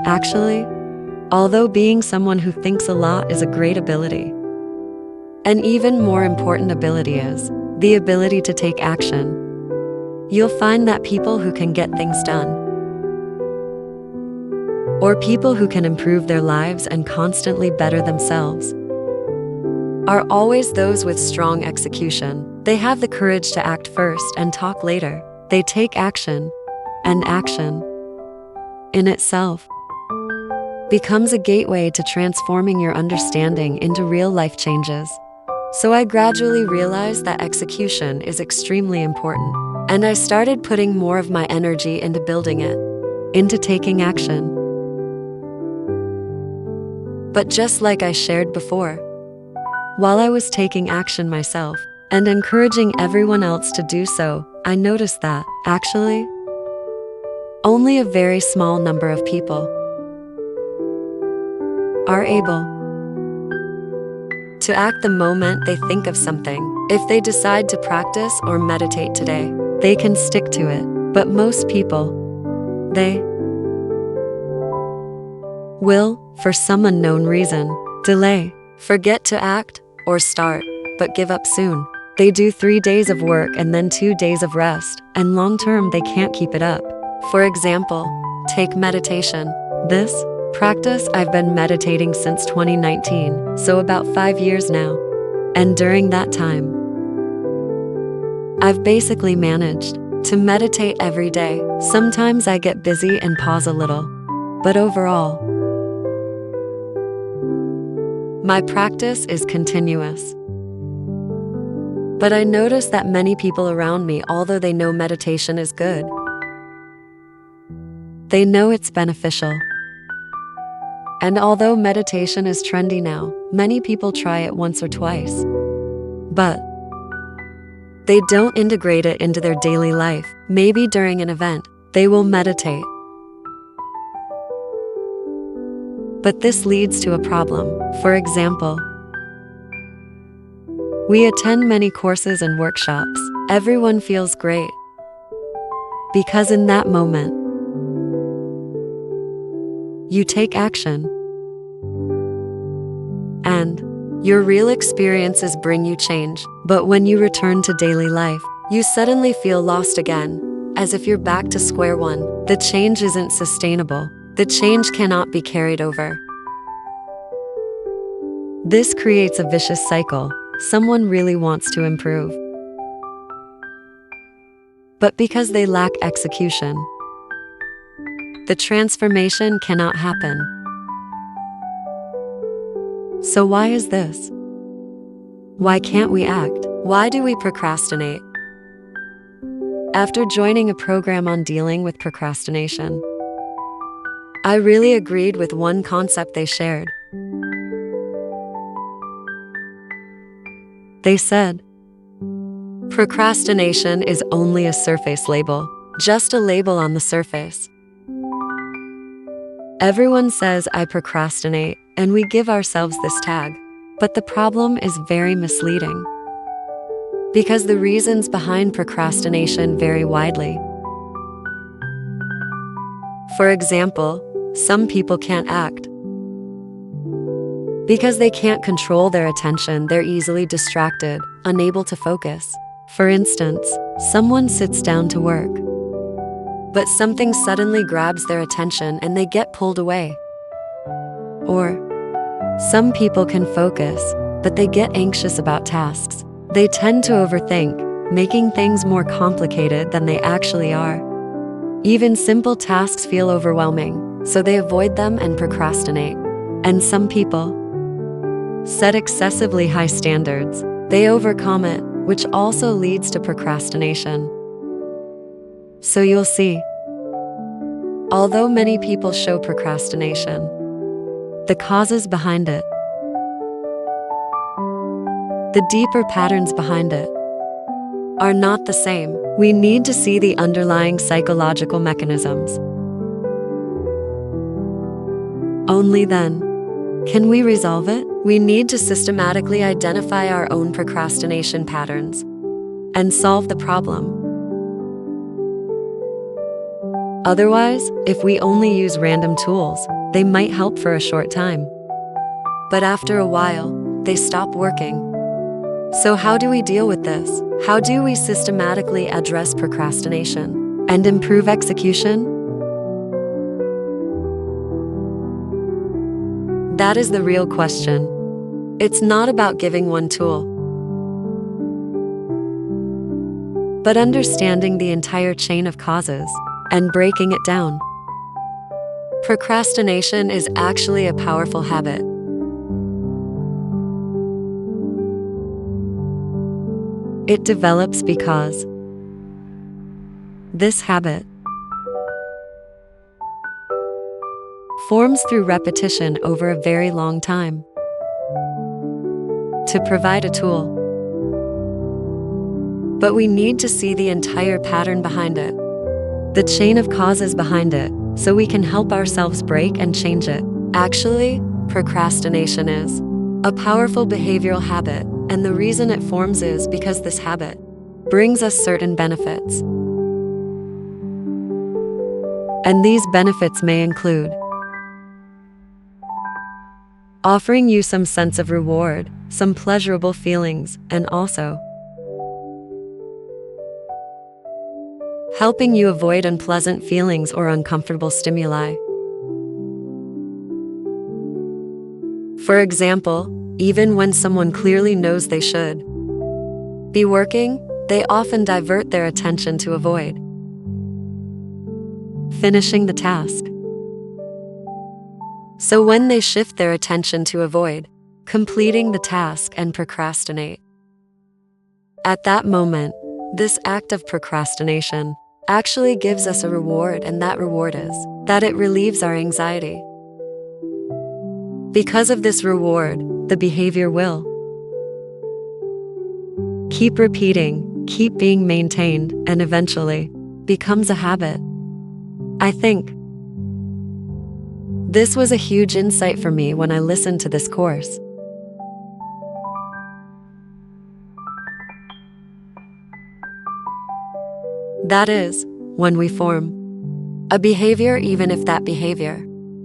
Actually, although being someone who thinks a lot is a great ability, an even more important ability is the ability to take action. You'll find that people who can get things done, or people who can improve their lives and constantly better themselves, are always those with strong execution. They have the courage to act first and talk later. They take action, and action, in itself, becomes a gateway to transforming your understanding into real-life changes. So I gradually realized that execution is extremely important, and I started putting more of my energy into building it, into taking action. But just like I shared before, while I was taking action myself and encouraging everyone else to do so, I noticed that, actually, only a very small number of people are able to act the moment they think of something. If they decide to practice or meditate today, they can stick to it. But most people, they will, for some unknown reason, delay, forget to act, or start, but give up soon. They do 3 days of work and then 2 days of rest, and long-term they can't keep it up. For example, take meditation. This practice, I've been meditating since 2019, so about 5 years now. And during that time, I've basically managed to meditate every day. Sometimes I get busy and pause a little, but overall, my practice is continuous. But I notice that many people around me, although they know meditation is good, they know it's beneficial. And although meditation is trendy now, many people try it once or twice, but they don't integrate it into their daily life. Maybe during an event, they will meditate, but this leads to a problem. For example, we attend many courses and workshops. Everyone feels great, because in that moment, you take action, and your real experiences bring you change. But when you return to daily life, you suddenly feel lost again, as if you're back to square one. The change isn't sustainable. The change cannot be carried over. This creates a vicious cycle. Someone really wants to improve, but because they lack execution, the transformation cannot happen. So why is this? Why can't we act? Why do we procrastinate? After joining a program on dealing with procrastination, I really agreed with one concept they shared. They said, procrastination is only a surface label, just a label on the surface. Everyone says I procrastinate, and we give ourselves this tag. But the problem is very misleading, because the reasons behind procrastination vary widely. For example, some people can't act because they can't control their attention. They're easily distracted, unable to focus. For instance, someone sits down to work, but something suddenly grabs their attention and they get pulled away. Or some people can focus, but they get anxious about tasks. They tend to overthink, making things more complicated than they actually are. Even simple tasks feel overwhelming, so they avoid them and procrastinate. And some people set excessively high standards. They overcome it, which also leads to procrastination. So you'll see, although many people show procrastination, the causes behind it, the deeper patterns behind it, are not the same. We need to see the underlying psychological mechanisms. Only then can we resolve it. We need to systematically identify our own procrastination patterns and solve the problem. Otherwise, if we only use random tools, they might help for a short time. But after a while, they stop working. So how do we deal with this? How do we systematically address procrastination and improve execution? That is the real question. It's not about giving one tool, but understanding the entire chain of causes and breaking it down. Procrastination is actually a powerful habit. It develops because this habit forms through repetition over a very long time. To provide a tool, but we need to see the entire pattern behind it, the chain of causes behind it, so we can help ourselves break and change it. Actually, procrastination is a powerful behavioral habit, and the reason it forms is because this habit brings us certain benefits. And these benefits may include offering you some sense of reward, some pleasurable feelings, and also helping you avoid unpleasant feelings or uncomfortable stimuli. For example, even when someone clearly knows they should be working, they often divert their attention to avoid finishing the task. So when they shift their attention to avoid completing the task and procrastinate, at that moment, this act of procrastination actually gives us a reward, and that reward is that it relieves our anxiety. Because of this reward, the behavior will keep repeating, keep being maintained, and eventually becomes a habit. I think this was a huge insight for me when I listened to this course. That is, when we form a behavior, even if that behavior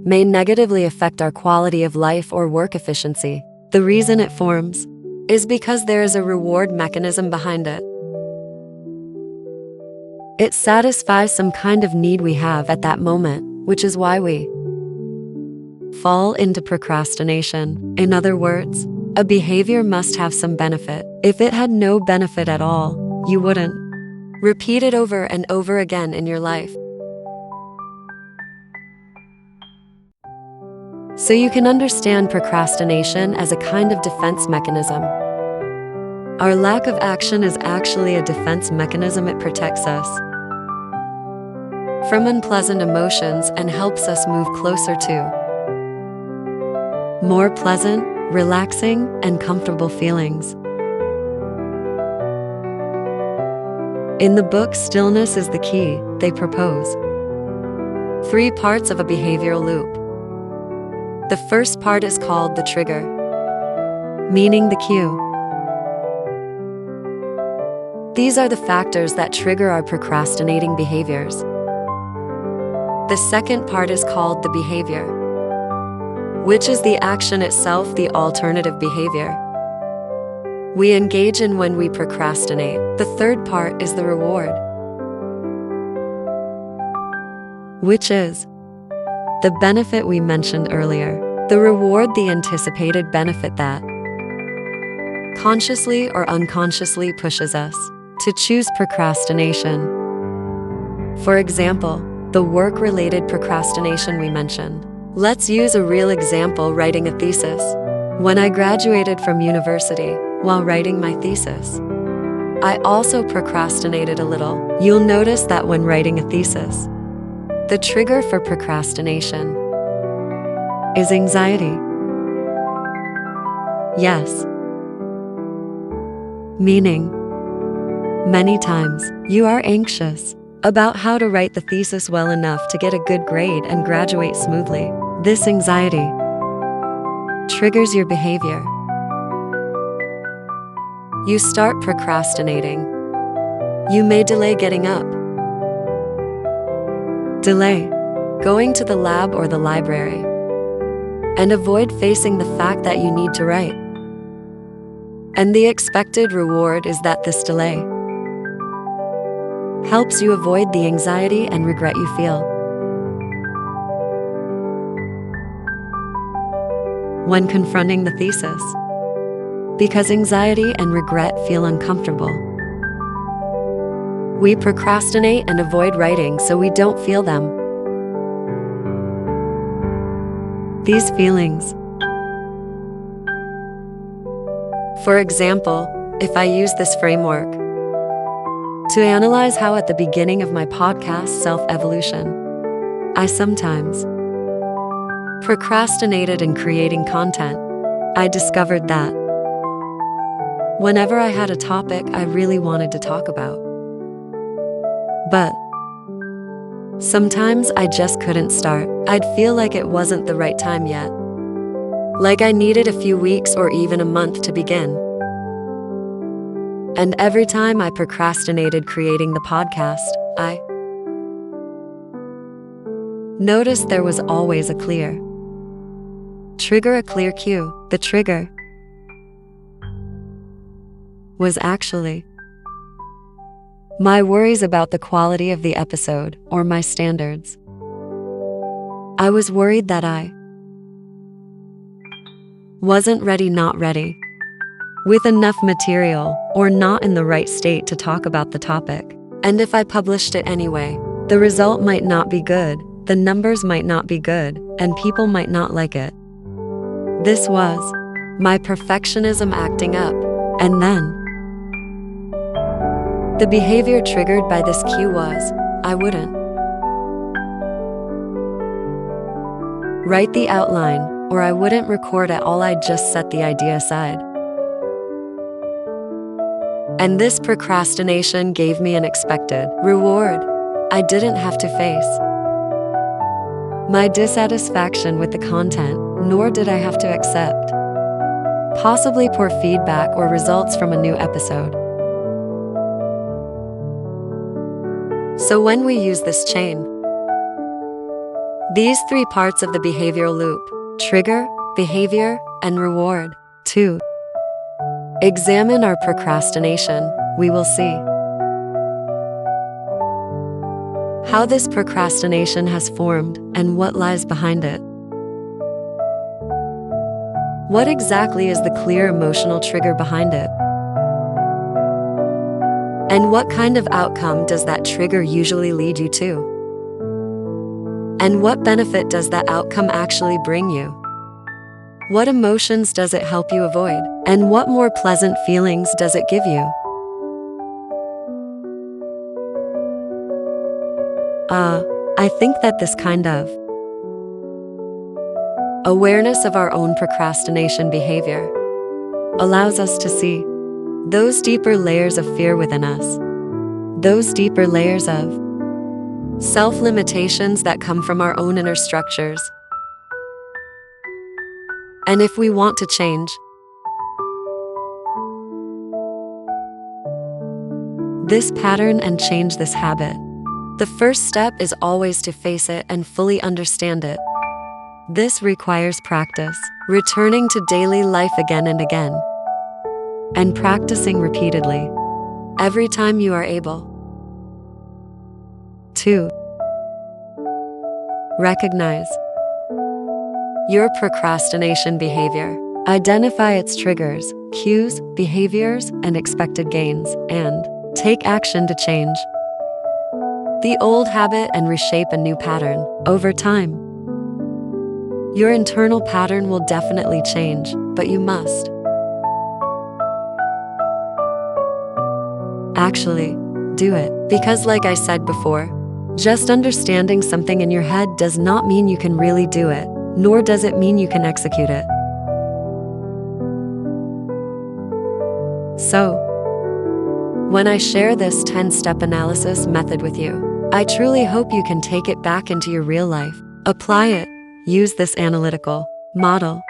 may negatively affect our quality of life or work efficiency, the reason it forms is because there is a reward mechanism behind it. It satisfies some kind of need we have at that moment, which is why we fall into procrastination. In other words, a behavior must have some benefit. If it had no benefit at all, you wouldn't repeat it over and over again in your life. So you can understand procrastination as a kind of defense mechanism. Our lack of action is actually a defense mechanism. It protects us from unpleasant emotions and helps us move closer to more pleasant, relaxing, and comfortable feelings. In the book Stillness is the Key, they propose 3 parts of a behavioral loop. The first part is called the trigger, meaning the cue. These are the factors that trigger our procrastinating behaviors. The second part is called the behavior, which is the action itself, the alternative behavior we engage in when we procrastinate. The third part is the reward, which is the benefit we mentioned earlier. The reward, the anticipated benefit that consciously or unconsciously pushes us to choose procrastination. For example, the work-related procrastination we mentioned. Let's use a real example: writing a thesis. When I graduated from university, while writing my thesis, I also procrastinated a little. You'll notice that when writing a thesis, the trigger for procrastination is anxiety. Yes. Meaning, many times, you are anxious about how to write the thesis well enough to get a good grade and graduate smoothly. This anxiety triggers your behavior. You start procrastinating. You may delay getting up, Delay going to the lab or the library, and avoid facing the fact that you need to write. And the expected reward is that this delay helps you avoid the anxiety and regret you feel when confronting the thesis, because anxiety and regret feel uncomfortable. We procrastinate and avoid writing so we don't feel them. These feelings. For example, if I use this framework to analyze how at the beginning of my podcast self-evolution, I sometimes procrastinated in creating content, I discovered that whenever I had a topic I really wanted to talk about, but sometimes I just couldn't start. I'd feel like it wasn't the right time yet, like I needed a few weeks or even a month to begin. And every time I procrastinated creating the podcast, I noticed there was always a clear trigger, a clear cue. The trigger was actually my worries about the quality of the episode or my standards. I was worried that I wasn't ready, not ready, with enough material, or not in the right state to talk about the topic. And if I published it anyway, the result might not be good, the numbers might not be good, and people might not like it. This was my perfectionism acting up. And then the behavior triggered by this cue was, I wouldn't write the outline, or I wouldn't record at all. I'd just set the idea aside. And this procrastination gave me an expected reward. I didn't have to face my dissatisfaction with the content, nor did I have to accept possibly poor feedback or results from a new episode. So when we use this chain, these three parts of the behavioral loop, trigger, behavior, and reward, to examine our procrastination, we will see how this procrastination has formed and what lies behind it. What exactly is the clear emotional trigger behind it? And what kind of outcome does that trigger usually lead you to? And what benefit does that outcome actually bring you? What emotions does it help you avoid? And what more pleasant feelings does it give you? I think that this kind of awareness of our own procrastination behavior allows us to see those deeper layers of fear within us, those deeper layers of self-limitations that come from our own inner structures. And if we want to change this pattern and change this habit, the first step is always to face it and fully understand it. This requires practice, returning to daily life again and again, and practicing repeatedly, every time you are able. 2. Recognize your procrastination behavior. Identify its triggers, cues, behaviors, and expected gains, and take action to change the old habit and reshape a new pattern. Over time, your internal pattern will definitely change, but you must actually do it. Because like I said before, just understanding something in your head does not mean you can really do it, nor does it mean you can execute it. So, when I share this 10-step analysis method with you, I truly hope you can take it back into your real life, apply it, use this analytical model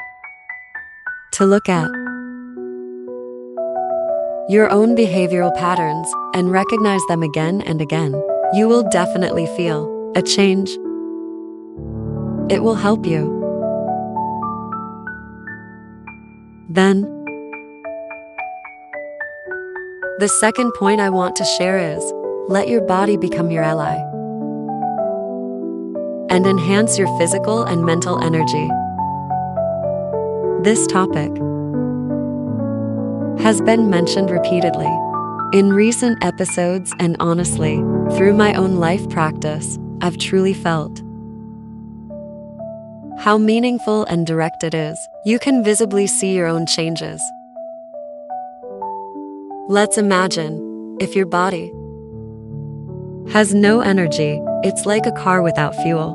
to look at your own behavioral patterns and recognize them again and again. You will definitely feel a change. It will help you. Then, the second point I want to share is, let your body become your ally and enhance your physical and mental energy. This topic has been mentioned repeatedly in recent episodes, and honestly, through my own life practice, I've truly felt how meaningful and direct it is. You can visibly see your own changes. Let's imagine if your body has no energy, it's like a car without fuel.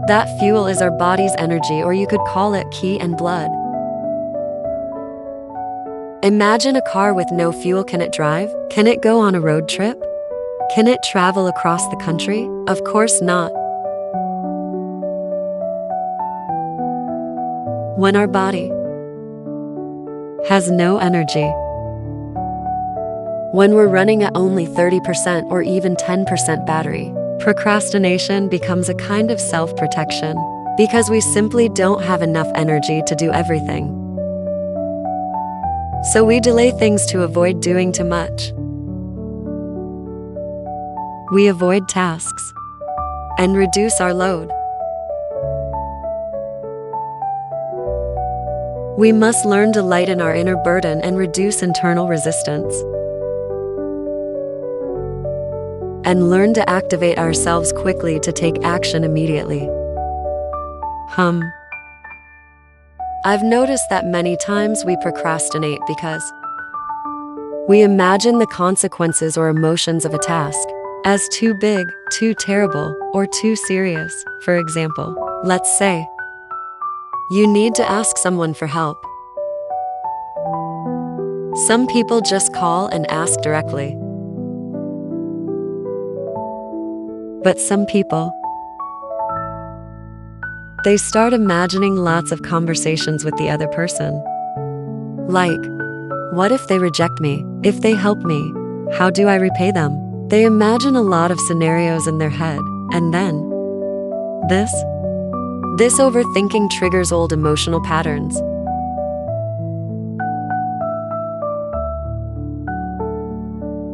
That fuel is our body's energy, or you could call it ki and blood. Imagine a car with no fuel. Can it drive? Can it go on a road trip? Can it travel across the country? Of course not. When our body has no energy, when we're running at only 30% or even 10% battery, procrastination becomes a kind of self-protection because we simply don't have enough energy to do everything. So we delay things to avoid doing too much. We avoid tasks and reduce our load. We must learn to lighten our inner burden and reduce internal resistance, and learn to activate ourselves quickly to take action immediately. I've noticed that many times we procrastinate because we imagine the consequences or emotions of a task as too big, too terrible, or too serious. For example, let's say you need to ask someone for help. Some people just call and ask directly. But some people, they start imagining lots of conversations with the other person. Like, what if they reject me? If they help me, how do I repay them? They imagine a lot of scenarios in their head, and then this overthinking triggers old emotional patterns.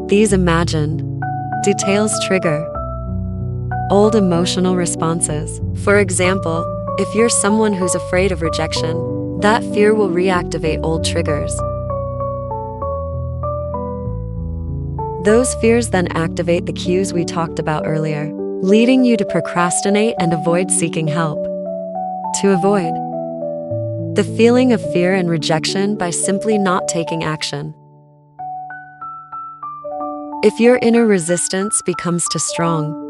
These imagined details trigger old emotional responses. For example, if you're someone who's afraid of rejection, that fear will reactivate old triggers. Those fears then activate the cues we talked about earlier, leading you to procrastinate and avoid seeking help. To avoid the feeling of fear and rejection by simply not taking action. If your inner resistance becomes too strong,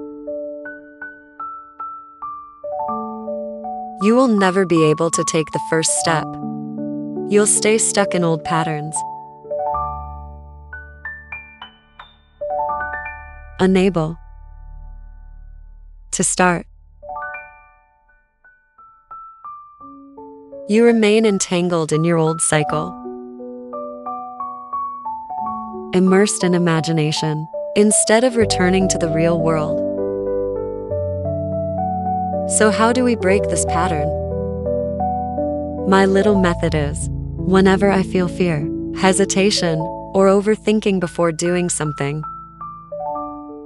you will never be able to take the first step. You'll stay stuck in old patterns, unable to start. You remain entangled in your old cycle, immersed in imagination, instead of returning to the real world. So how do we break this pattern? My little method is, whenever I feel fear, hesitation, or overthinking before doing something,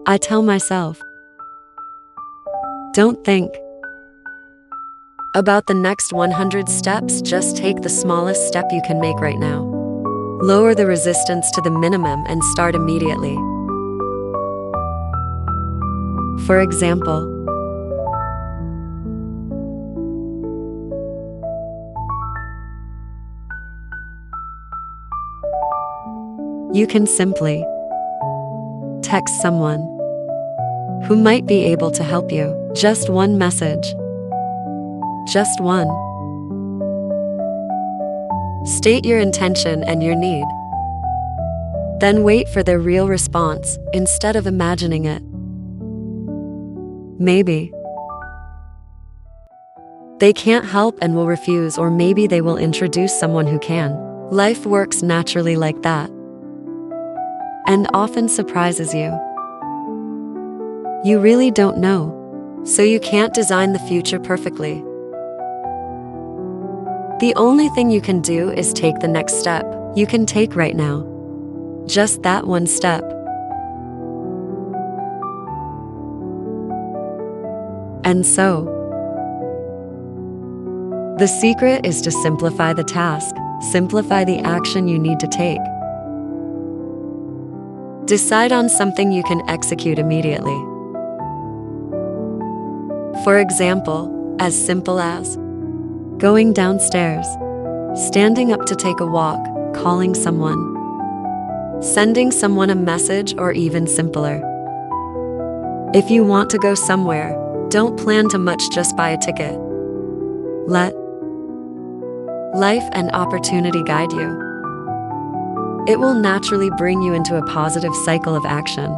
I tell myself, don't think about the next 100 steps, just take the smallest step you can make right now. Lower the resistance to the minimum and start immediately. For example, you can simply text someone who might be able to help you. Just one message. Just one. State your intention and your need. Then wait for their real response instead of imagining it. Maybe they can't help and will refuse, or maybe they will introduce someone who can. Life works naturally like that, and often surprises you. You really don't know. So you can't design the future perfectly. The only thing you can do is take the next step you can take right now. Just that one step. And so, the secret is to simplify the task, simplify the action you need to take. Decide on something you can execute immediately. For example, as simple as going downstairs, standing up to take a walk, calling someone, sending someone a message, or even simpler. If you want to go somewhere, don't plan too much, just buy a ticket. Let life and opportunity guide you. It will naturally bring you into a positive cycle of action.